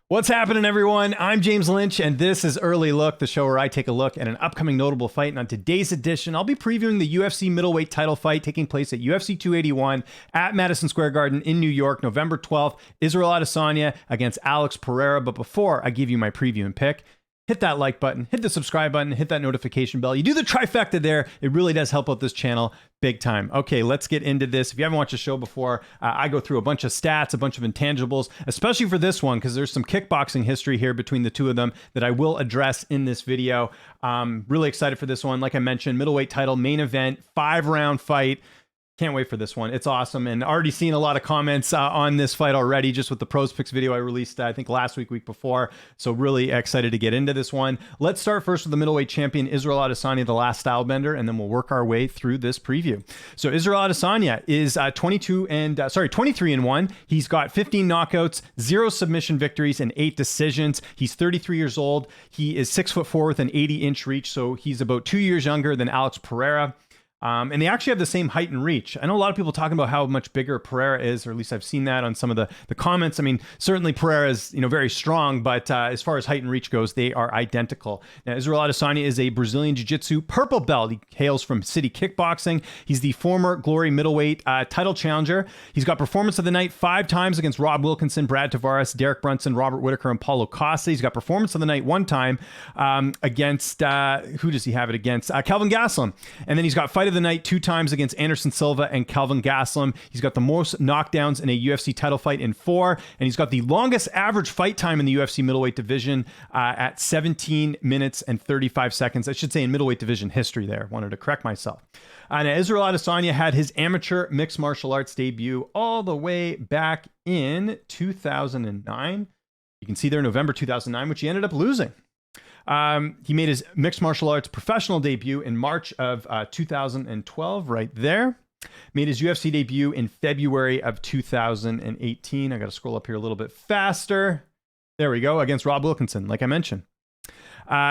What's happening, everyone? I'm James Lynch, and this is Early Look, the show where I take a look at an upcoming notable fight. And on today's edition, I'll be previewing the UFC middleweight title fight taking place at UFC 281 at Madison Square Garden in New York, November 12th. Israel Adesanya against Alex Pereira. But before I give you my preview and pick, hit that like button, hit the subscribe button, hit that notification bell. You do the trifecta there. It really does help out this channel big time. Okay, let's get into this. If you haven't watched the show before, I go through a bunch of stats, a bunch of intangibles, especially for this one, because there's some kickboxing history here between the two of them that I will address in this video. Really excited for this one. Like I mentioned, middleweight title, main event, 5-round fight. Can't wait for this one. It's awesome. And already seen a lot of comments on this fight already, just with the pros picks video I released, I think last week before. So really excited to get into this one. Let's start first with the middleweight champion, Israel Adesanya, the last style bender, and then we'll work our way through this preview. So Israel Adesanya is 23-1. He's got 15 knockouts, 0 submission victories, and 8 decisions. He's 33 years old. He is 6'4" with an 80-inch reach. So he's about 2 years younger than Alex Pereira. And they actually have the same height and reach. I know a lot of people talking about how much bigger Pereira is, or at least I've seen that on some of the comments. I mean, certainly Pereira is, very strong, but as far as height and reach goes, they are identical. Now, Israel Adesanya is a Brazilian Jiu-Jitsu purple belt. He hails from City Kickboxing. He's the former Glory middleweight title challenger. He's got performance of the night 5 times against Rob Wilkinson, Brad Tavares, Derek Brunson, Robert Whitaker, and Paulo Costa. He's got performance of the night 1 time against, who does he have it against? Kelvin Gastelum. And then he's got fight of the night 2 times against Anderson Silva and Kelvin Gastelum. He's got the most knockdowns in a UFC title fight in 4, and he's got the longest average fight time in the UFC middleweight division at 17 minutes and 35 seconds. I should say in middleweight division history there. Wanted to correct myself. Now, Israel Adesanya had his amateur mixed martial arts debut all the way back in 2009. You can see there November 2009, which he ended up losing. He made his mixed martial arts professional debut in March of 2012, right there. Made his UFC debut in February of 2018. I got to scroll up here a little bit faster. There we go, against Rob Wilkinson, like I mentioned.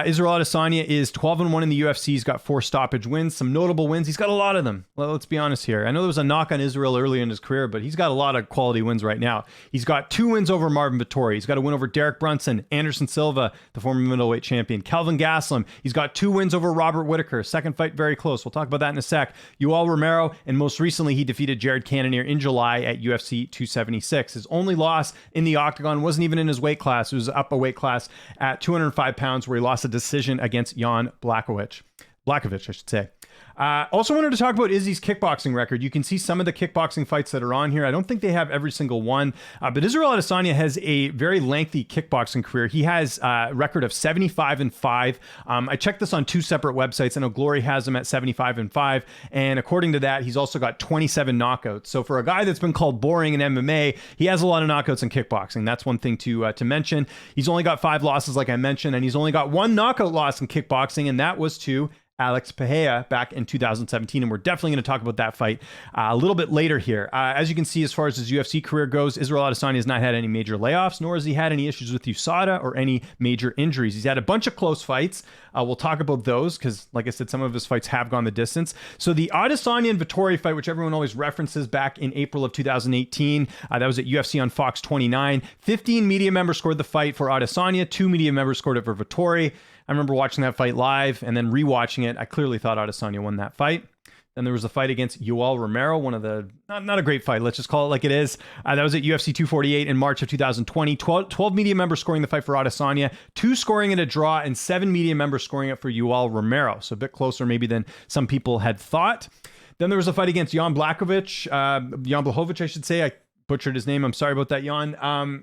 Israel Adesanya is 12-1 in the UFC. He's got 4 stoppage wins, some notable wins. He's got a lot of them. Well, let's be honest here. I know there was a knock on Israel early in his career, but he's got a lot of quality wins right now. He's got 2 wins over Marvin Vettori. He's got a win over Derek Brunson, Anderson Silva, the former middleweight champion, Kelvin Gastelum. He's got 2 wins over Robert Whitaker. Second fight, very close. We'll talk about that in a sec. Yoel Romero, and most recently, he defeated Jared Cannonier in July at UFC 276. His only loss in the octagon wasn't even in his weight class. It was up a weight class at 205 pounds, where he lost a decision against Jan Blachowicz, I should say. Also wanted to talk about Izzy's kickboxing record. You can see some of the kickboxing fights that are on here. I don't think they have every single one, but Israel Adesanya has a very lengthy kickboxing career. He has a record of 75-5. I checked this on 2 separate websites. I know Glory has him at 75-5, and according to that, he's also got 27 knockouts. So for a guy that's been called boring in MMA, he has a lot of knockouts in kickboxing. That's one thing to mention. He's only got 5 losses, like I mentioned, and he's only got 1 knockout loss in kickboxing, and that was to Alex Pereira back in 2017, and we're definitely going to talk about that fight a little bit later here. As you can see, as far as his UFC career goes, Israel Adesanya has not had any major layoffs, nor has he had any issues with USADA or any major injuries. He's had a bunch of close fights. We'll talk about those because, like I said, some of his fights have gone the distance. So the Adesanya and Vettori fight, which everyone always references, back in April of 2018, that was at UFC on Fox 29. 15 media members scored the fight for Adesanya. 2 media members scored it for Vettori. I remember watching that fight live and then rewatching it. I clearly thought Adesanya won that fight. Then there was a fight against Yoel Romero, one of the, not a great fight, let's just call it like it is. That was at UFC 248 in March of 2020. 12 media members scoring the fight for Adesanya, 2 scoring it a draw, and 7 media members scoring it for Yoel Romero. So a bit closer maybe than some people had thought. Then there was a fight against Jan Blachowicz, I should say. I butchered his name. I'm sorry about that, Jan.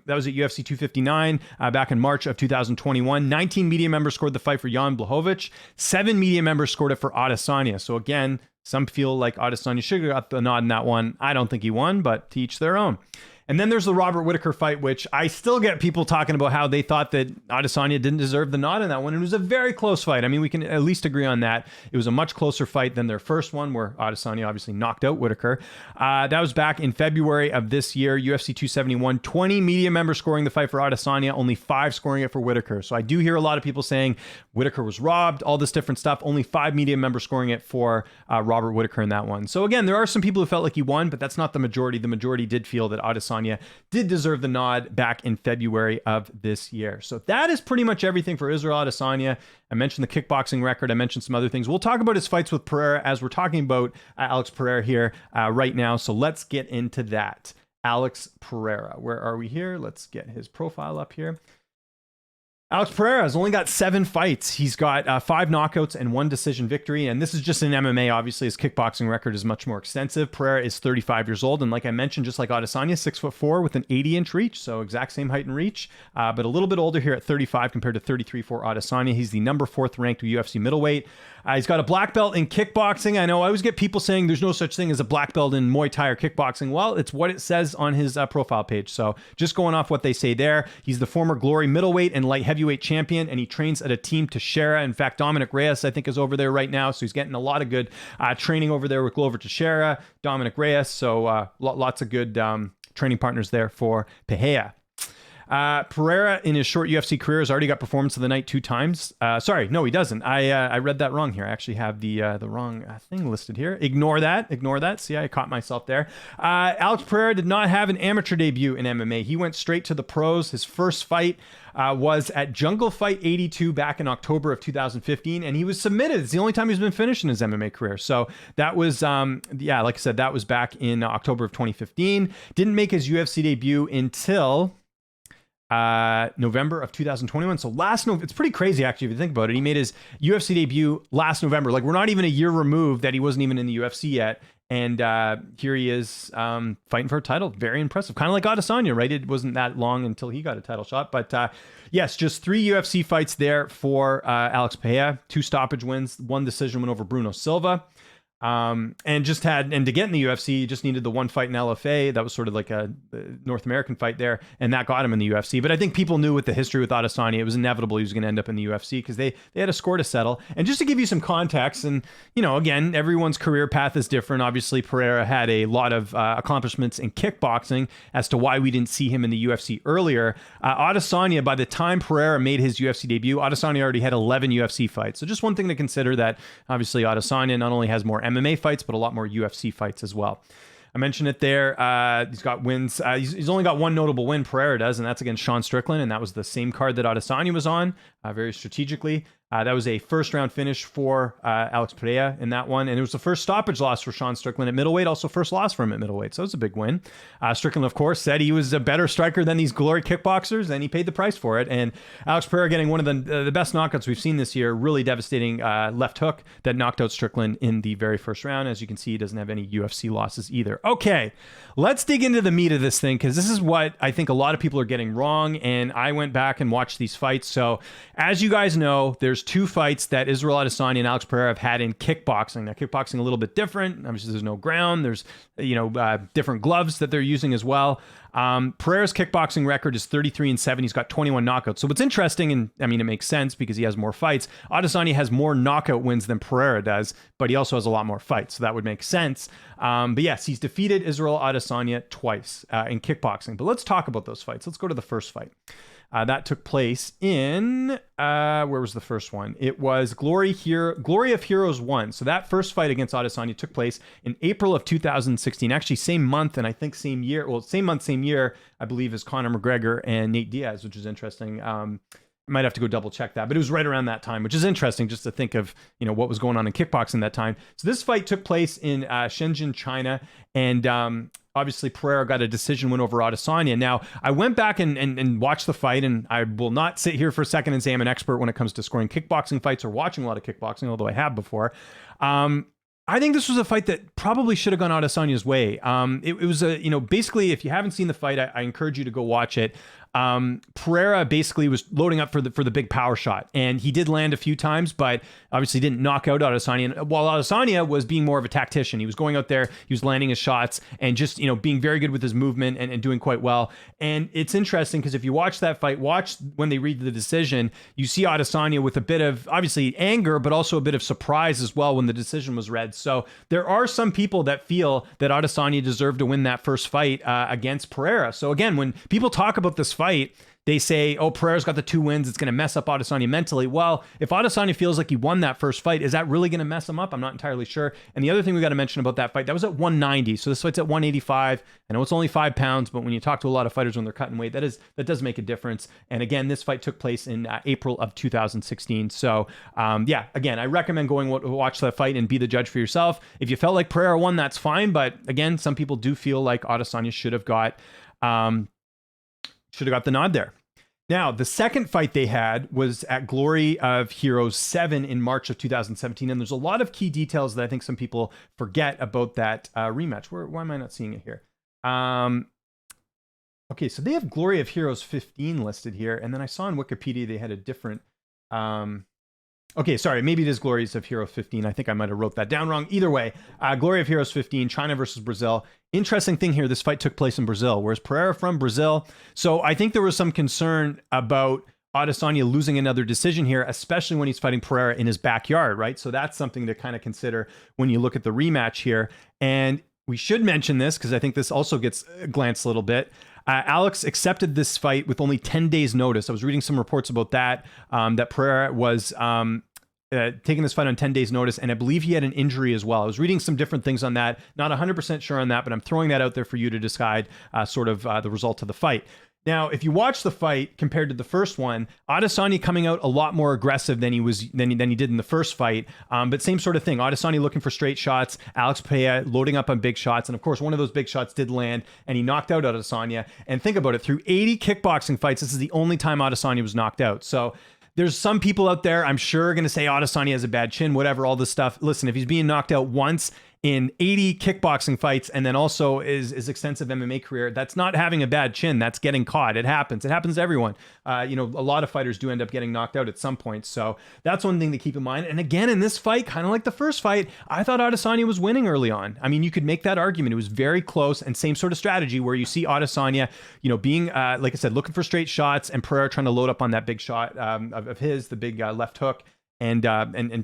That was at UFC 259 back in March of 2021. 19 media members scored the fight for Jan Blachowicz. 7 media members scored it for Adesanya. So again, some feel like Adesanya should have got the nod in that one. I don't think he won, but to each their own. And then there's the Robert Whitaker fight, which I still get people talking about how they thought that Adesanya didn't deserve the nod in that one. And it was a very close fight. I mean, we can at least agree on that. It was a much closer fight than their first one, where Adesanya obviously knocked out Whitaker. That was back in February of this year, UFC 271. 20 media members scoring the fight for Adesanya, only 5 scoring it for Whitaker. So I do hear a lot of people saying Whitaker was robbed, all this different stuff. Only 5 media members scoring it for Robert Whitaker in that one. So again, there are some people who felt like he won, but that's not the majority. The majority did feel that Adesanya Adesanya did deserve the nod back in February of this year. So that is pretty much everything for Israel Adesanya. I mentioned the kickboxing record. I mentioned some other things. We'll talk about his fights with Pereira as we're talking about Alex Pereira here right now. So let's get into that. Alex Pereira. Where are we here? Let's get his profile up here. Alex Pereira has only got 7 fights. He's got 5 knockouts and 1 decision victory. And this is just in MMA. Obviously, his kickboxing record is much more extensive. Pereira is 35 years old. And like I mentioned, just like Adesanya, 6'4" with an 80-inch reach. So exact same height and reach, but a little bit older here at 35 compared to 33 for Adesanya. He's the number 4th ranked UFC middleweight. He's got a black belt in kickboxing. I know I always get people saying there's no such thing as a black belt in Muay Thai or kickboxing. Well, it's what it says on his profile page. So just going off what they say there, he's the former Glory middleweight and light heavyweight champion, and he trains at a team Teixeira. In fact, Dominic Reyes, I think, is over there right now. So he's getting a lot of good training over there with Glover Teixeira, Dominic Reyes. So lots of good training partners there for Pereira. Pereira, in his short UFC career, has already got performance of the night 2 times. Sorry, no, he doesn't. I read that wrong here. I actually have the wrong thing listed here. Ignore that. See, I caught myself there. Alex Pereira did not have an amateur debut in MMA. He went straight to the pros. His first fight was at Jungle Fight 82 back in October of 2015, and he was submitted. It's the only time he's been finished in his MMA career. So that was, like I said, that was back in October of 2015. Didn't make his UFC debut until November of 2021. So it's pretty crazy actually if you think about it. He made his UFC debut last November. Like, we're not even a year removed that he wasn't even in the UFC yet. And here he is fighting for a title. Very impressive. Kind of like Adesanya, right? It wasn't that long until he got a title shot. But yes, just 3 UFC fights there for Alex Pereira. 2 stoppage wins, 1 decision win over Bruno Silva. And to get in the UFC, he just needed the 1 fight in LFA. That was sort of like a North American fight there, and that got him in the UFC. But I think people knew with the history with Adesanya, it was inevitable he was going to end up in the UFC because they had a score to settle. And just to give you some context, and again, everyone's career path is different. Obviously, Pereira had a lot of accomplishments in kickboxing as to why we didn't see him in the UFC earlier. Adesanya, by the time Pereira made his UFC debut, Adesanya already had 11 UFC fights. So just one thing to consider, that obviously Adesanya not only has more MMA fights, but a lot more UFC fights as well. I mentioned it there. He's got wins. He's only got 1 notable win, Pereira does, and that's against Sean Strickland, and that was the same card that Adesanya was on, very strategically. That was a first-round finish for Alex Pereira in that one, and it was the first stoppage loss for Sean Strickland at middleweight, also first loss for him at middleweight, so it was a big win. Strickland, of course, said he was a better striker than these glory kickboxers, and he paid the price for it. And Alex Pereira getting one of the best knockouts we've seen this year, really devastating left hook that knocked out Strickland in the very first round. As you can see, he doesn't have any UFC losses either. Okay, let's dig into the meat of this thing, because this is what I think a lot of people are getting wrong, and I went back and watched these fights. So as you guys know, there's 2 fights that Israel Adesanya and Alex Pereira have had in kickboxing. Now, kickboxing a little bit different. Obviously, there's no ground. There's different gloves that they're using as well. Pereira's kickboxing record is 33-7. He's got 21 knockouts. So what's interesting, and I mean, it makes sense because he has more fights. Adesanya has more knockout wins than Pereira does, but he also has a lot more fights. So that would make sense. But yes, he's defeated Israel Adesanya twice in kickboxing. But let's talk about those fights. Let's go to the first fight. That took place in, where was the first one? It was Glory of Heroes 1. So that first fight against Adesanya took place in April of 2016. Actually, same month and I think same year. Well, same month, same year, I believe, as Conor McGregor and Nate Diaz, which is interesting. I might have to go double check that, but it was right around that time, which is interesting just to think of, what was going on in kickboxing that time. So this fight took place in Shenzhen, China, and obviously Pereira got a decision win over Adesanya. Now, I went back and watched the fight, and I will not sit here for a second and say I'm an expert when it comes to scoring kickboxing fights or watching a lot of kickboxing, although I have before. I think this was a fight that probably should have gone Adesanya's way. It was basically, if you haven't seen the fight, I encourage you to go watch it. Pereira basically was loading up for the big power shot, and he did land a few times, but obviously didn't knock out Adesanya. And while Adesanya was being more of a tactician, he was going out there, he was landing his shots, and just being very good with his movement and doing quite well. And it's interesting because if you watch that fight, watch when they read the decision, you see Adesanya with a bit of obviously anger, but also a bit of surprise as well when the decision was read. So there are some people that feel that Adesanya deserved to win that first fight against Pereira. So again, when people talk about this fight, they say, oh, Pereira's got the 2 wins. It's going to mess up Adesanya mentally. Well, if Adesanya feels like he won that first fight, is that really going to mess him up? I'm not entirely sure. And the other thing we got to mention about that fight, that was at 190. So this fight's at 185. I know it's only 5 pounds, but when you talk to a lot of fighters when they're cutting weight, that does make a difference. And again, this fight took place in April of 2016. So yeah, again, I recommend going watch that fight and be the judge for yourself. If you felt like Pereira won, that's fine. But again, some people do feel like Adesanya should have got the nod there. Now, the second fight they had was at Glory of Heroes 7 in March of 2017. And there's a lot of key details that I think some people forget about that rematch. Why am I not seeing it here? Okay, so they have Glory of Heroes 15 listed here. And then I saw on Wikipedia they had a different... okay, sorry, maybe it is Glories of Heroes 15. I think I might have wrote that down wrong. Either way, Glory of Heroes 15, China versus Brazil. Interesting thing here, this fight took place in Brazil, whereas Pereira from Brazil. So I think there was some concern about Adesanya losing another decision here, especially when he's fighting Pereira in his backyard, right? So that's something to kind of consider when you look at the rematch here. And we should mention this because I think this also gets glanced a little bit. Alex accepted this fight with only 10 days notice. I was reading some reports about that, that Pereira was taking this fight on 10 days notice, and I believe he had an injury as well. I was reading some different things on that, not 100% sure on that, but I'm throwing that out there for you to decide sort of the result of the fight. Now, if you watch the fight compared to the first one, Adesanya coming out a lot more aggressive than he did in the first fight. But same sort of thing. Adesanya looking for straight shots. Alex Pereira loading up on big shots. And of course, one of those big shots did land, and he knocked out Adesanya. And think about it, through 80 kickboxing fights, this is the only time Adesanya was knocked out. So there's some people out there, I'm sure, going to say Adesanya has a bad chin, whatever, all this stuff. Listen, if he's being knocked out once in 80 kickboxing fights and then also his extensive MMA career, that's not having a bad chin. That's getting caught. It happens. It happens to everyone. A lot of fighters do end up getting knocked out at some point. So that's one thing to keep in mind. And again, in this fight, kind of like the first fight, I thought Adesanya was winning early on. I mean, you could make that argument. It was very close, and same sort of strategy where you see Adesanya, being, like I said, looking for straight shots, and Pereira trying to load up on that big shot of his, the big left hook. And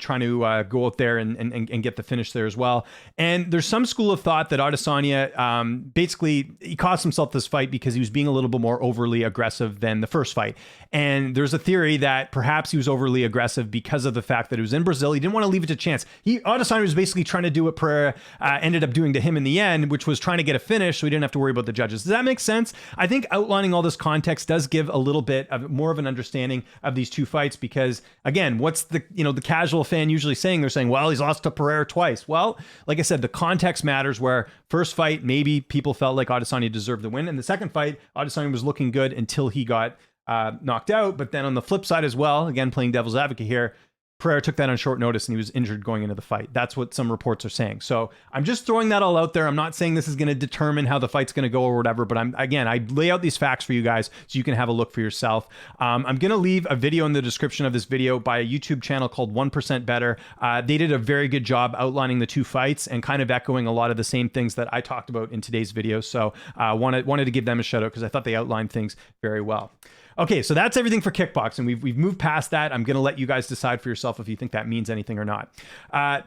trying to go out there and get the finish there as well. And there's some school of thought that Adesanya, basically, he cost himself this fight because he was being a little bit more overly aggressive than the first fight. And there's a theory that perhaps he was overly aggressive because of the fact that it was in Brazil. He didn't want to leave it to chance. Adesanya was basically trying to do what Pereira ended up doing to him in the end, which was trying to get a finish so he didn't have to worry about the judges. Does that make sense? I think outlining all this context does give a little bit of more of an understanding of these two fights because, again, what's the casual fan usually saying? They're saying, well, he's lost to Pereira twice. Well, like I said, the context matters, where first fight, maybe people felt like Adesanya deserved the win. And the second fight, Adesanya was looking good until he got knocked out. But then on the flip side as well, again, playing devil's advocate here, Pereira took that on short notice and he was injured going into the fight. That's what some reports are saying. So I'm just throwing that all out there. I'm not saying this is going to determine how the fight's going to go or whatever, but I lay out these facts for you guys so you can have a look for yourself. I'm going to leave a video in the description of this video by a YouTube channel called 1% Better. They did a very good job outlining the two fights and kind of echoing a lot of the same things that I talked about in today's video. So wanted to give them a shout out because I thought they outlined things very well. Okay, so that's everything for kickboxing. We've moved past that. I'm going to let you guys decide for yourself if you think that means anything or not.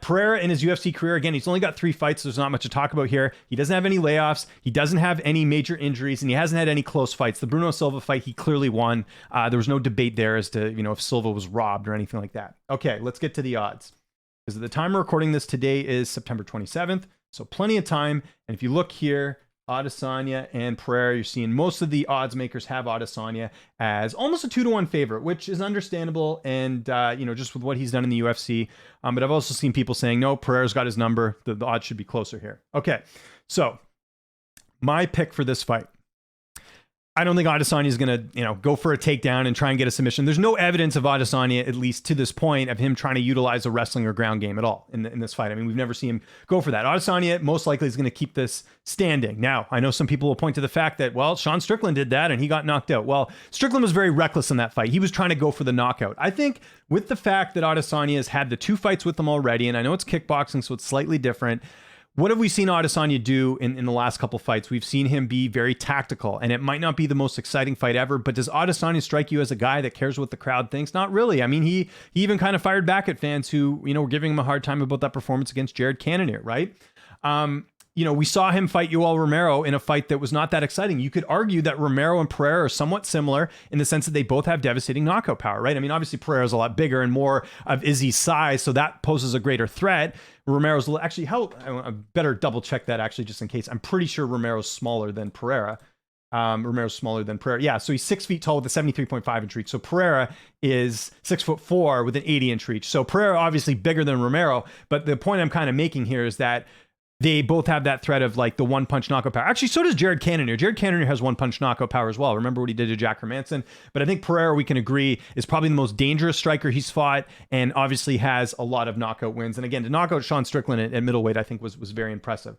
Pereira in his UFC career, again, he's only got 3 fights, so there's not much to talk about here. He doesn't have any layoffs. He doesn't have any major injuries, and he hasn't had any close fights. The Bruno Silva fight, he clearly won. There was no debate there as to, if Silva was robbed or anything like that. Okay, let's get to the odds. Because at the time we're recording this, today is September 27th, so plenty of time. And if you look here, Adesanya and Pereira, you're seeing most of the odds makers have Adesanya as almost a 2-1 favorite, which is understandable. And, just with what he's done in the UFC. But I've also seen people saying, no, Pereira's got his number. The odds should be closer here. Okay. So my pick for this fight, I don't think Adesanya is going to, go for a takedown and try and get a submission. There's no evidence of Adesanya, at least to this point, of him trying to utilize a wrestling or ground game at all in this fight. I mean, we've never seen him go for that. Adesanya most likely is going to keep this standing. Now, I know some people will point to the fact that, well, Sean Strickland did that and he got knocked out. Well, Strickland was very reckless in that fight. He was trying to go for the knockout. I think with the fact that Adesanya has had the 2 fights with them already, and I know it's kickboxing, so it's slightly different. What have we seen Adesanya do in the last couple fights? We've seen him be very tactical, and it might not be the most exciting fight ever, but does Adesanya strike you as a guy that cares what the crowd thinks? Not really. I mean, he even kind of fired back at fans who, were giving him a hard time about that performance against Jared Cannonier, right? we saw him fight Yoel Romero in a fight that was not that exciting. You could argue that Romero and Pereira are somewhat similar in the sense that they both have devastating knockout power, right? I mean, obviously Pereira's a lot bigger and more of Izzy's size, so that poses a greater threat. Romero's actually, I better double check that actually just in case. I'm pretty sure Romero's smaller than Pereira. Romero's smaller than Pereira. Yeah, so he's 6 feet tall with a 73.5 inch reach. So Pereira is 6'4" with an 80-inch reach. So Pereira obviously bigger than Romero, but the point I'm kind of making here is that they both have that threat of like the one punch knockout power. Actually, so does Jared Cannonier. Jared Cannonier has one punch knockout power as well. Remember what he did to Jack Hermanson? But I think Pereira, we can agree, is probably the most dangerous striker he's fought and obviously has a lot of knockout wins. And again, to knock out Sean Strickland at middleweight, I think was very impressive.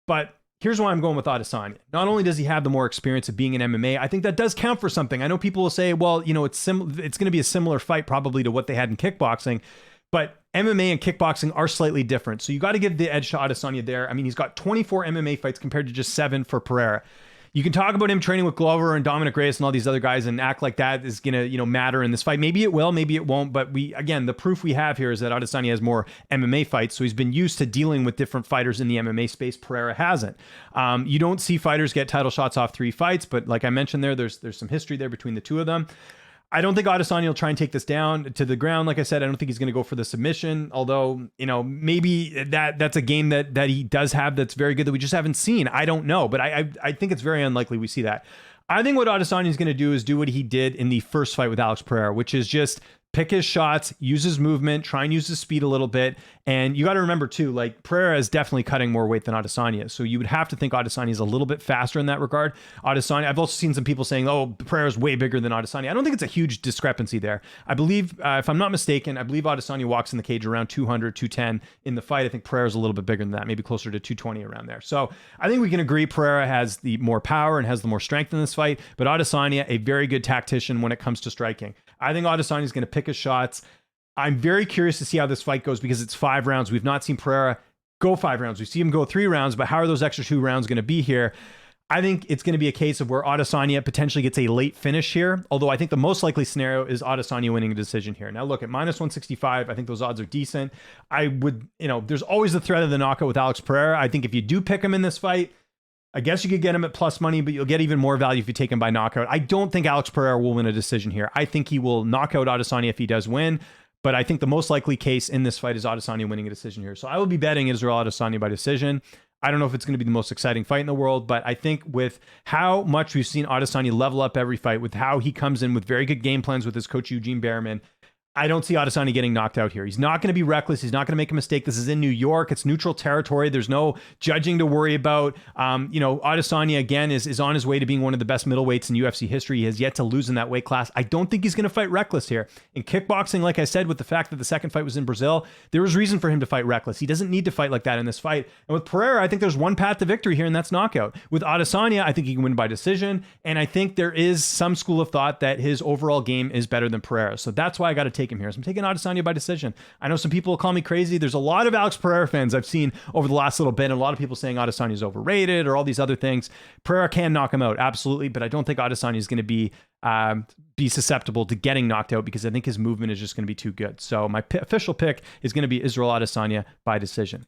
But here's why I'm going with Adesanya. Not only does he have the more experience of being in MMA, I think that does count for something. I know people will say, well, it's going to be a similar fight probably to what they had in kickboxing. But MMA and kickboxing are slightly different. So you got to give the edge to Adesanya there. I mean, he's got 24 MMA fights compared to just 7 for Pereira. You can talk about him training with Glover and Dominic Reyes and all these other guys and act like that is going to, matter in this fight. Maybe it will, maybe it won't. But the proof we have here is that Adesanya has more MMA fights. So he's been used to dealing with different fighters in the MMA space. Pereira hasn't. You don't see fighters get title shots off 3 fights. But like I mentioned there's some history there between the two of them. I don't think Adesanya will try and take this down to the ground. Like I said, I don't think he's going to go for the submission. Although, maybe that's a game that he does have that's very good that we just haven't seen. I don't know, but I think it's very unlikely we see that. I think what Adesanya is going to do is do what he did in the first fight with Alex Pereira, which is just pick his shots, use his movement, try and use his speed a little bit. And you got to remember too, like Pereira is definitely cutting more weight than Adesanya. So you would have to think Adesanya is a little bit faster in that regard. Adesanya, I've also seen some people saying, oh, Pereira is way bigger than Adesanya. I don't think it's a huge discrepancy there. I believe, if I'm not mistaken, I believe Adesanya walks in the cage around 200, 210 in the fight. I think Pereira is a little bit bigger than that, maybe closer to 220 around there. So I think we can agree Pereira has the more power and has the more strength in this fight, but Adesanya, a very good tactician when it comes to striking. I think Adesanya is going to pick his shots. I'm very curious to see how this fight goes because it's 5 rounds. We've not seen Pereira go 5 rounds. We see him go 3 rounds, but how are those extra 2 rounds going to be here? I think it's going to be a case of where Adesanya potentially gets a late finish here, although I think the most likely scenario is Adesanya winning a decision here. Now look, at -165, I think those odds are decent. I would, there's always the threat of the knockout with Alex Pereira. I think if you do pick him in this fight, I guess you could get him at plus money, but you'll get even more value if you take him by knockout. I don't think Alex Pereira will win a decision here. I think he will knock out Adesanya if he does win, but I think the most likely case in this fight is Adesanya winning a decision here. So I will be betting Israel Adesanya by decision. I don't know if it's going to be the most exciting fight in the world, but I think with how much we've seen Adesanya level up every fight, with how he comes in with very good game plans with his coach Eugene Behrman, I don't see Adesanya getting knocked out here. He's not going to be reckless. He's not going to make a mistake. This is in New York. It's neutral territory. There's no judging to worry about. Adesanya, again, is on his way to being one of the best middleweights in UFC history. He has yet to lose in that weight class. I don't think he's going to fight reckless here. In kickboxing, like I said, with the fact that the second fight was in Brazil, there was reason for him to fight reckless. He doesn't need to fight like that in this fight. And with Pereira, I think there's one path to victory here, and that's knockout. With Adesanya, I think he can win by decision, and I think there is some school of thought that his overall game is better than Pereira. So that's why I got to take him here. So I'm taking Adesanya by decision. I know some people will call me crazy. There's a lot of Alex Pereira fans I've seen over the last little bit, and a lot of people saying Adesanya is overrated or all these other things. Pereira can knock him out, absolutely, but I don't think Adesanya is going to be susceptible to getting knocked out because I think his movement is just going to be too good. So my official pick is going to be Israel Adesanya by decision.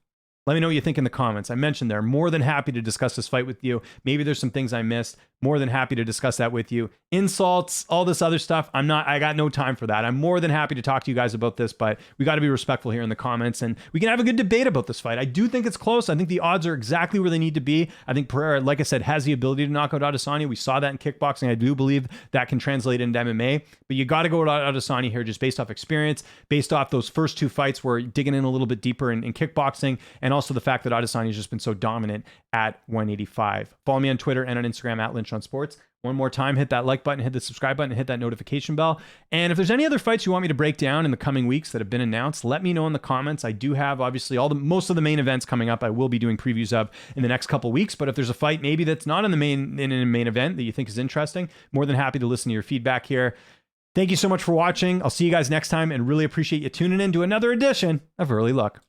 Let me know what you think in the comments. I mentioned there, more than happy to discuss this fight with you. Maybe there's some things I missed. More than happy to discuss that with you. Insults, all this other stuff, I got no time for that. I'm more than happy to talk to you guys about this, but we got to be respectful here in the comments, and we can have a good debate about this fight. I do think it's close. I think the odds are exactly where they need to be. I think Pereira, like I said, has the ability to knock out Adesanya. We saw that in kickboxing. I do believe that can translate into MMA, but you got to go with Adesanya here just based off experience, based off those first 2 fights where digging in a little bit deeper in kickboxing, and also the fact that Adesanya has just been so dominant at 185. Follow me on Twitter and on Instagram at Lynch on Sports. One more time, hit that like button, hit the subscribe button, and hit that notification bell. And if there's any other fights you want me to break down in the coming weeks that have been announced, let me know in the comments. I do have obviously most of the main events coming up. I will be doing previews of in the next couple weeks. But if there's a fight maybe that's not in a main event that you think is interesting, more than happy to listen to your feedback here. Thank you so much for watching. I'll see you guys next time, and really appreciate you tuning in to another edition of Early Look.